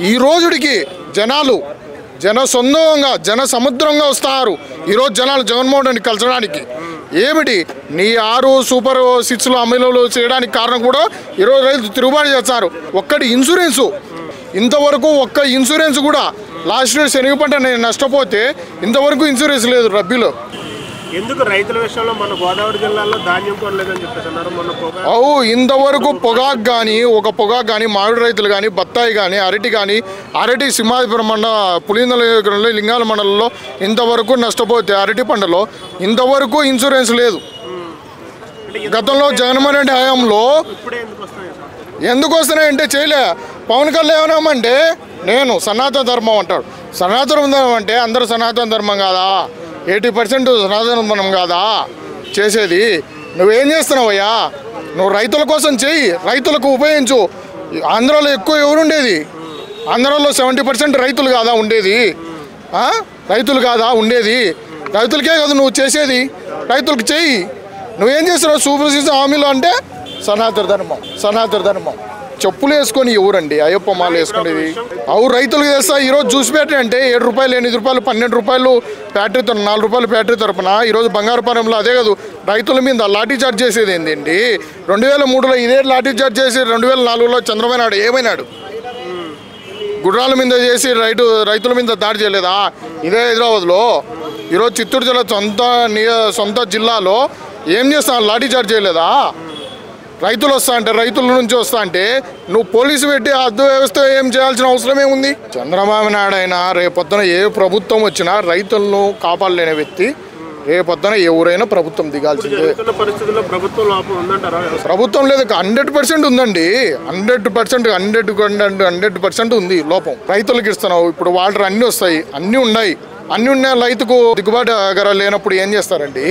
ఈ రోజుడికి జన సొంతంగా జన సముద్రంగా వస్తారు ఈరోజు జనాలు జగన్మోహన్ రెడ్డిని కలచడానికి. ఏమిటి నీ 6 సూపర్ 6 అమలు చేయడానికి కారణం కూడా ఈరోజు రైతులు తిరుగుబాటు చేస్తారు. ఒక్కటి ఇన్సూరెన్సు, ఇంతవరకు ఒక్క ఇన్సూరెన్స్ కూడా లాస్ట్ ఇయర్ శనగ పంట నష్టపోతే ఇంతవరకు ఇన్సూరెన్స్ లేదు రబ్బీలో. ఎందుకు రైతుల విషయంలో మన గోదావరి జిల్లాలో ధాన్యం కొనలేదని చెప్పేస్తున్నారు. ఇంతవరకు పొగాకు కానీ మామిడి రైతులు కానీ బత్తాయి కానీ అరటి సింహాద్రిపురం పులిందల లింగాల మండలంలో ఇంతవరకు నష్టపోతే అరటి పంటలో ఇంతవరకు ఇన్సూరెన్స్ లేదు. గతంలో జగన్మోహన్ రెడ్డి హయాంలో ఎందుకు వస్తున్నాయంటే చేయలే. పవన్ కళ్యాణ్ ఏమన్నామంటే నేను సనాతన ధర్మం అంటాడు. సనాతన ధర్మం అంటే అందరూ సనాతన ధర్మం కాదా? 80% సనాతన ధర్మం కాదా చేసేది? నువ్వేం చేస్తున్నావయ్యా? నువ్వు రైతుల కోసం చెయ్యి, రైతులకు ఉపయోగించు. ఆంధ్రాలో ఎక్కువ ఎవరుండేది? ఆంధ్రాలో 70% రైతులు కాదా ఉండేది? రైతులు కాదా ఉండేది? రైతులకే కదా నువ్వు చేసేది, రైతులకు చెయ్యి. నువ్వేం చేస్తున్నావు? సూపర్ సిక్స్ హామీలు అంటే సనాతన ధర్మం చెప్పులు వేసుకొని ఎవరండి అయ్యప్ప మాలు వేసుకునేది? రైతులకు చేస్తా. ఈరోజు జ్యూస్ ఫ్యాక్టరీ అంటే 7 రూపాయలు 8 రూపాయలు 12 రూపాయలు ఫ్యాక్టరీ 4 రూపాయలు ఫ్యాక్టరీ తరపున ఈరోజు బంగారుపాలెంలో అదే కాదు రైతుల మీద లాఠీ చార్జ్ చేసేది ఏంటండి? 2003లో ఇదే లాఠీ చార్జ్ చేసి 2004లో చంద్రబాబు నాయుడు ఏమైనాడు? గుర్రాల మీద చేసి రైతుల మీద దాడి చేయలేదా? ఇదే హైదరాబాద్లో ఈరోజు చిత్తూరు జిల్లా సొంత జిల్లాలో ఏం చేస్తాను? లాఠీ చార్జ్ చేయలేదా? రైతులు రైతుల నుంచి వస్తా అంటే నువ్వు పోలీసు పెట్టి అర్థ వ్యవస్థ ఏం చేయాల్సిన అవసరం ఏముంది? చంద్రబాబు నాయుడు అయినా రేపొద్దున ఏ ప్రభుత్వం వచ్చినా రైతులను కాపాడలేని వ్యక్తి. రేపొద్దున ఎవరైనా ప్రభుత్వం దిగాల్సిందే. ప్రభుత్వం లేదు, 100% ఉందండి. 100% ఉంది లోపం. రైతులకు ఇస్తున్నావు, ఇప్పుడు వాటర్ అన్నీ వస్తాయి, అన్నీ ఉన్నాయి. రైతుకు దిగుబాటు లేనప్పుడు ఏం చేస్తారండి?